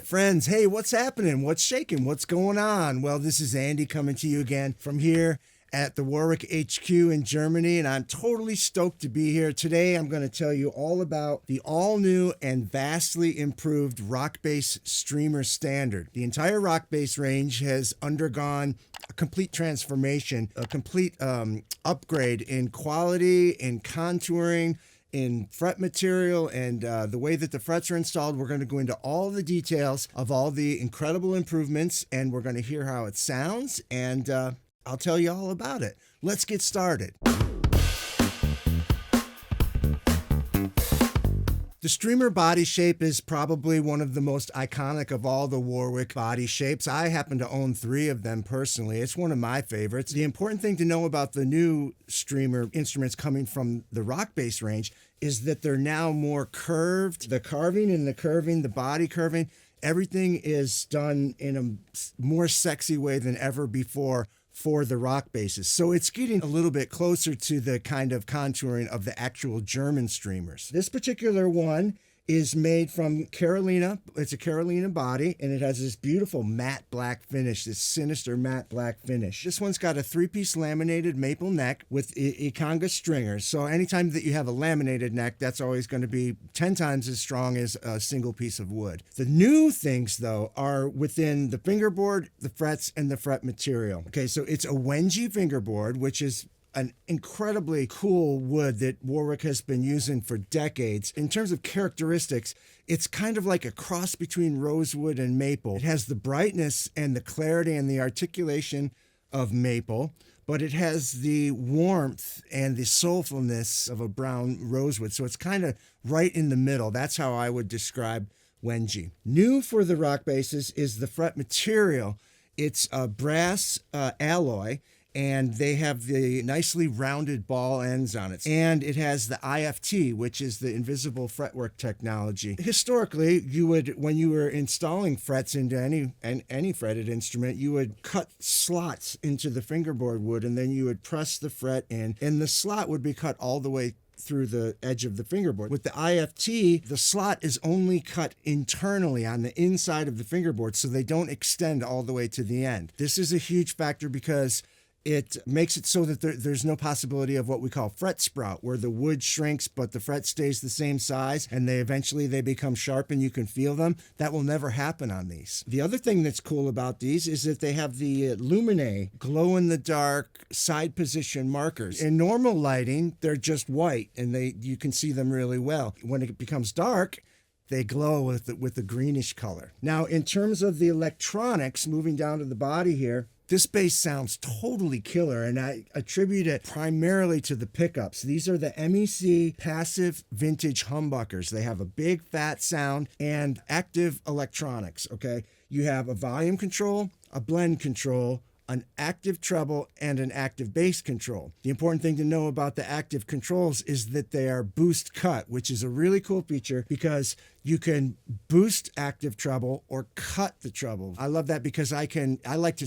Friends, hey, what's happening? What's shaking? What's going on? Well, this is Andy coming to you again from here at the Warwick HQ in Germany, and I'm totally stoked to be here. Today, I'm going to tell you all about the all-new and vastly improved RockBass Streamer Standard. The entire RockBass range has undergone a complete transformation, a complete upgrade in quality, in contouring, in fret material, and the way that the frets are installed. We're going to go into all the details of all the incredible improvements, and we're going to hear how it sounds, and I'll tell you all about it. Let's get started. The streamer body shape is probably one of the most iconic of all the Warwick body shapes. I happen to own 3 of them personally. It's one of my favorites. The important thing to know about the new streamer instruments coming from the RockBass range is that they're now more curved. The carving and the curving, the body curving, everything is done in a more sexy way than ever before for the RockBasses. So it's getting a little bit closer to the kind of contouring of the actual German streamers. This particular one is made from Carolina. It's a Carolina body, and it has this beautiful matte black finish, this sinister matte black finish. This one's got a 3-piece laminated maple neck with Ikonga stringers. So anytime that you have a laminated neck, that's always going to be 10 times as strong as a single piece of wood. The new things, though, are within the fingerboard, the frets, and the fret material. Okay, so it's a wenge fingerboard, which is an incredibly cool wood that Warwick has been using for decades. In terms of characteristics, it's kind of like a cross between rosewood and maple. It has the brightness and the clarity and the articulation of maple, but it has the warmth and the soulfulness of a brown rosewood. So it's kind of right in the middle. That's how I would describe wenge. New for the RockBasses is the fret material. It's a brass alloy, and they have the nicely rounded ball ends on it. And it has the IFT, which is the Invisible Fretwork Technology. Historically, you would, when you were installing frets into any fretted instrument, you would cut slots into the fingerboard wood, and then you would press the fret in, and the slot would be cut all the way through the edge of the fingerboard. With the IFT, the slot is only cut internally on the inside of the fingerboard, so they don't extend all the way to the end. This is a huge factor because it makes it so that there's no possibility of what we call fret sprout, where the wood shrinks but the fret stays the same size and they eventually become sharp and you can feel them. That will never happen on these. The other thing that's cool about these is that they have the luminae, glow-in-the-dark side position markers. In normal lighting, they're just white and you can see them really well. When it becomes dark, they glow with a greenish color. Now, in terms of the electronics, moving down to the body here, this bass sounds totally killer, and I attribute it primarily to the pickups. These are the MEC passive vintage humbuckers. They have a big fat sound and active electronics, okay? You have a volume control, a blend control, an active treble, and an active bass control. The important thing to know about the active controls is that they are boost cut, which is a really cool feature because you can boost active treble or cut the treble. I love that because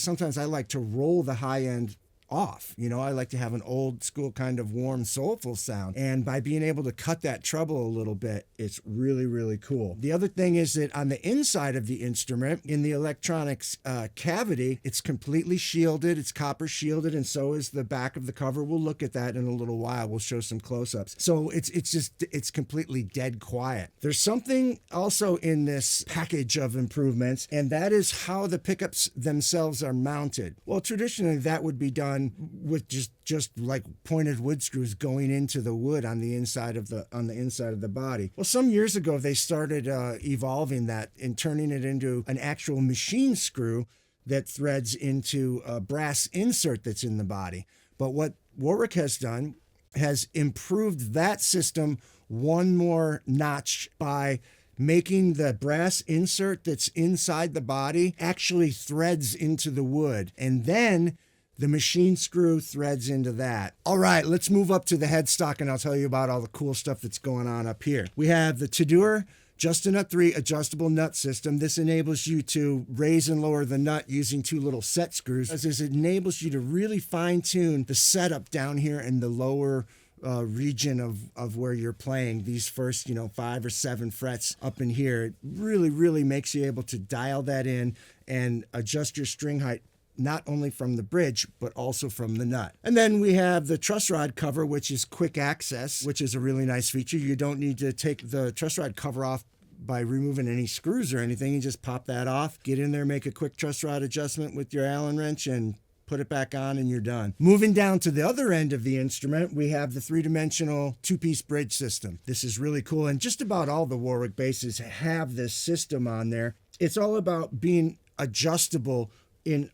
sometimes I like to roll the high end off. You know, I like to have an old school kind of warm, soulful sound. And by being able to cut that treble a little bit, it's really, really cool. The other thing is that on the inside of the instrument, in the electronics cavity, it's completely shielded. It's copper shielded, and so is the back of the cover. We'll look at that in a little while. We'll show some close-ups. So it's completely dead quiet. There's something also in this package of improvements, and that is how the pickups themselves are mounted. Well, traditionally, that would be done with just like pointed wood screws going into the wood on the inside of the body. Well, some years ago they started evolving that and turning it into an actual machine screw that threads into a brass insert that's in the body. But what Warwick has done has improved that system one more notch by making the brass insert that's inside the body actually threads into the wood, and then the machine screw threads into that. All right, let's move up to the headstock and I'll tell you about all the cool stuff that's going on up here. We have the Tudor Just-A-Nut 3 adjustable nut system. This enables you to raise and lower the nut using 2 little set screws. It enables you to really fine tune the setup down here in the lower region of where you're playing, these first 5 or 7 frets up in here. It really makes you able to dial that in and adjust your string height not only from the bridge, but also from the nut. And then we have the truss rod cover, which is quick access, which is a really nice feature. You don't need to take the truss rod cover off by removing any screws or anything. You just pop that off, get in there, make a quick truss rod adjustment with your Allen wrench, and put it back on, and you're done. Moving down to the other end of the instrument, we have the 3-dimensional 2-piece bridge system. This is really cool, and just about all the Warwick basses have this system on there. It's all about being adjustable in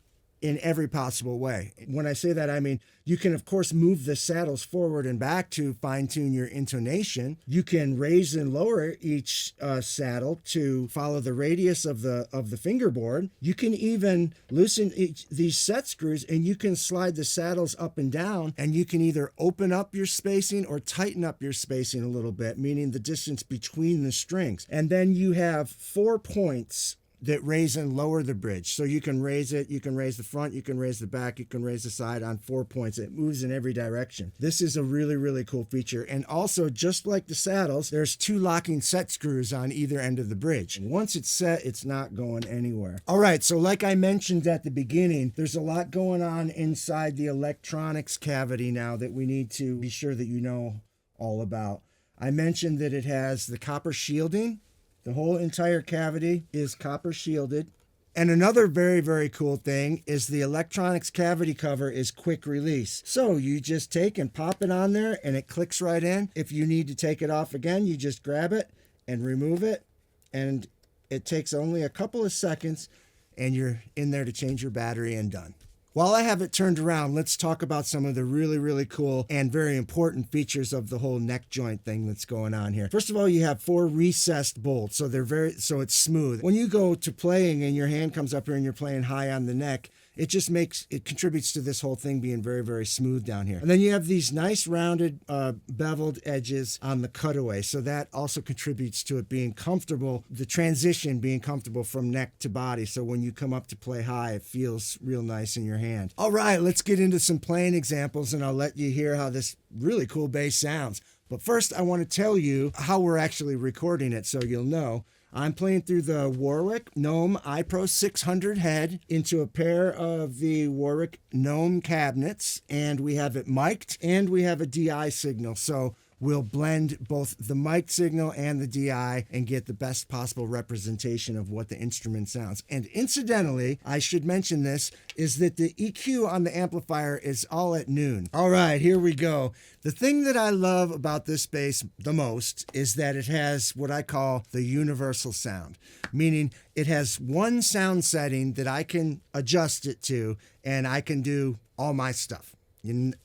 every possible way. When I say that, I mean, you can, of course, move the saddles forward and back to fine-tune your intonation. You can raise and lower each saddle to follow the radius of the fingerboard. You can even loosen these set screws, and you can slide the saddles up and down, and you can either open up your spacing or tighten up your spacing a little bit, meaning the distance between the strings. And then you have 4 points that raise and lower the bridge. So you can raise it, you can raise the front, you can raise the back, you can raise the side on 4 points. It moves in every direction. This is a really cool feature. And also, just like the saddles, there's 2 locking set screws on either end of the bridge. And once it's set, it's not going anywhere. All right, so like I mentioned at the beginning, there's a lot going on inside the electronics cavity now that we need to be sure that you know all about. I mentioned that it has the copper shielding. The whole entire cavity is copper shielded. And another very cool thing is the electronics cavity cover is quick release. So you just take and pop it on there and it clicks right in. If you need to take it off again, you just grab it and remove it. And it takes only a couple of seconds and you're in there to change your battery and done. While I have it turned around, let's talk about some of the really cool and very important features of the whole neck joint thing that's going on here. First of all, you have 4 recessed bolts, so so it's smooth. When you go to playing and your hand comes up here and you're playing high on the neck, it contributes to this whole thing being very smooth down here. And then you have these nice rounded beveled edges on the cutaway. So that also contributes to it being comfortable, the transition being comfortable from neck to body. So when you come up to play high, it feels real nice in your hand. All right, let's get into some playing examples and I'll let you hear how this really cool bass sounds. But first, I want to tell you how we're actually recording it so you'll know. I'm playing through the Warwick Gnome iPro 600 head into a pair of the Warwick Gnome cabinets, and we have it mic'd and we have a DI signal. So we'll blend both the mic signal and the DI and get the best possible representation of what the instrument sounds. And incidentally, I should mention this, is that the EQ on the amplifier is all at noon. All right, here we go. The thing that I love about this bass the most is that it has what I call the universal sound, meaning it has one sound setting that I can adjust it to and I can do all my stuff.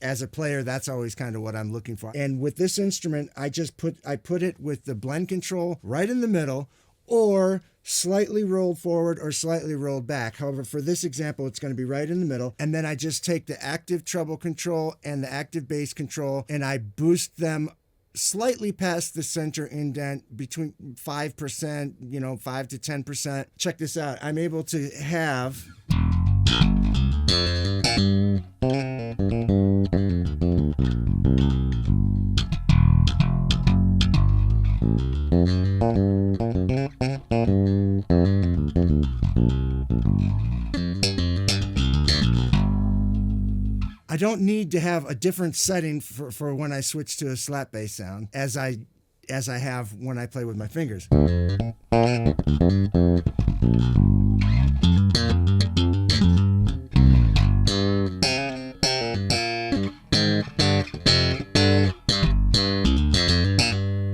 As a player, that's always kind of what I'm looking for. And with this instrument, I put it with the blend control right in the middle, or slightly rolled forward or slightly rolled back. However, for this example, it's going to be right in the middle. And then I just take the active treble control and the active bass control, and I boost them slightly past the center indent, between 5%, 5 to 10%. Check this out. I'm able to have... I don't need to have a different setting for when I switch to a slap bass sound as I have when I play with my fingers.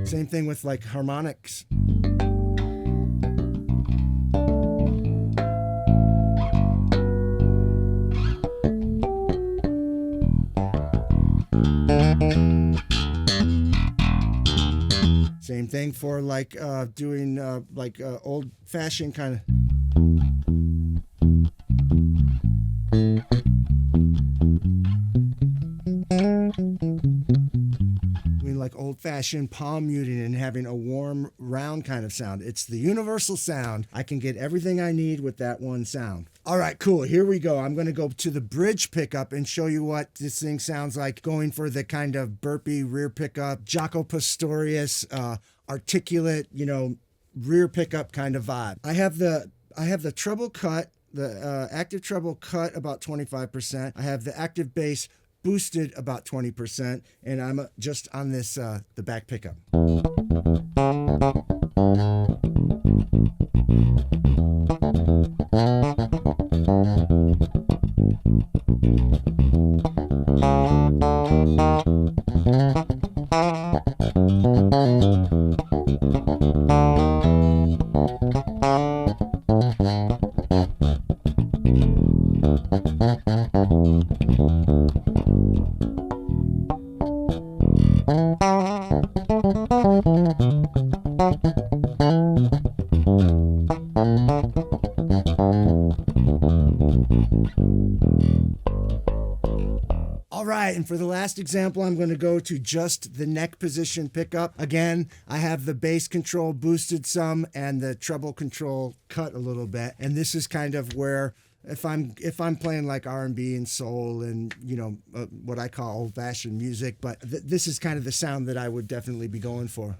Same thing with like harmonics. Same thing for like doing old-fashioned kind of. old-fashioned palm muting and having a warm, round kind of sound. It's the universal sound. I can get everything I need with that one sound. All right, cool. Here we go. I'm going to go to the bridge pickup and show you what this thing sounds like, going for the kind of burpy rear pickup, Jaco Pastorius, articulate, rear pickup kind of vibe. I have the treble cut, the active treble cut about 25%. I have the active bass boosted about 20%, and I'm just on this the back pickup. All right, and for the last example, I'm going to go to just the neck position pickup. Again, I have the bass control boosted some and the treble control cut a little bit. And this is kind of where if I'm playing like R&B and soul and what I call old-fashioned music, but this is kind of the sound that I would definitely be going for.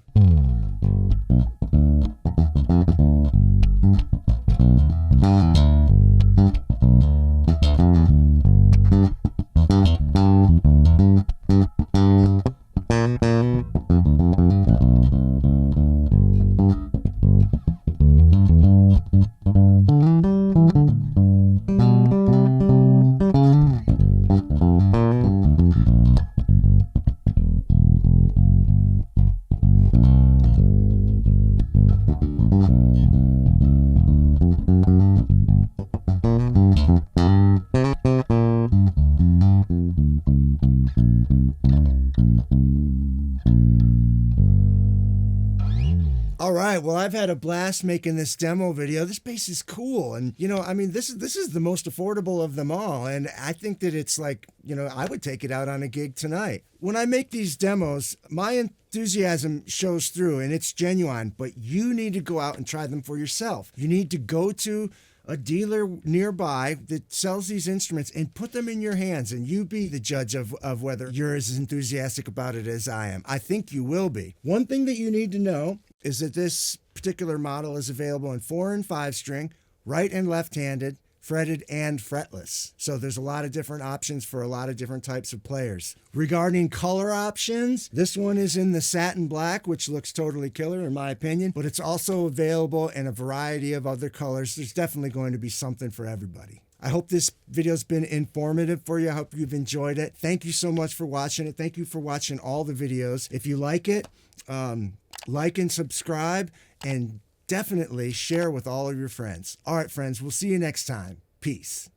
All right, well, I've had a blast making this demo video. This bass is cool, and this is the most affordable of them all, and I think that it's like, I would take it out on a gig tonight. When I make these demos, my enthusiasm shows through, and it's genuine, but you need to go out and try them for yourself. You need to go to a dealer nearby that sells these instruments and put them in your hands, and you be the judge of whether you're as enthusiastic about it as I am. I think you will be. One thing that you need to know is that this particular model is available in 4 and 5 string, right and left-handed, fretted and fretless. So there's a lot of different options for a lot of different types of players. Regarding color options, this one is in the satin black, which looks totally killer in my opinion, but it's also available in a variety of other colors. There's definitely going to be something for everybody. I hope this video's been informative for you. I hope you've enjoyed it. Thank you so much for watching it. Thank you for watching all the videos. If you like it, like and subscribe, and definitely share with all of your friends. All right, friends, we'll see you next time. Peace.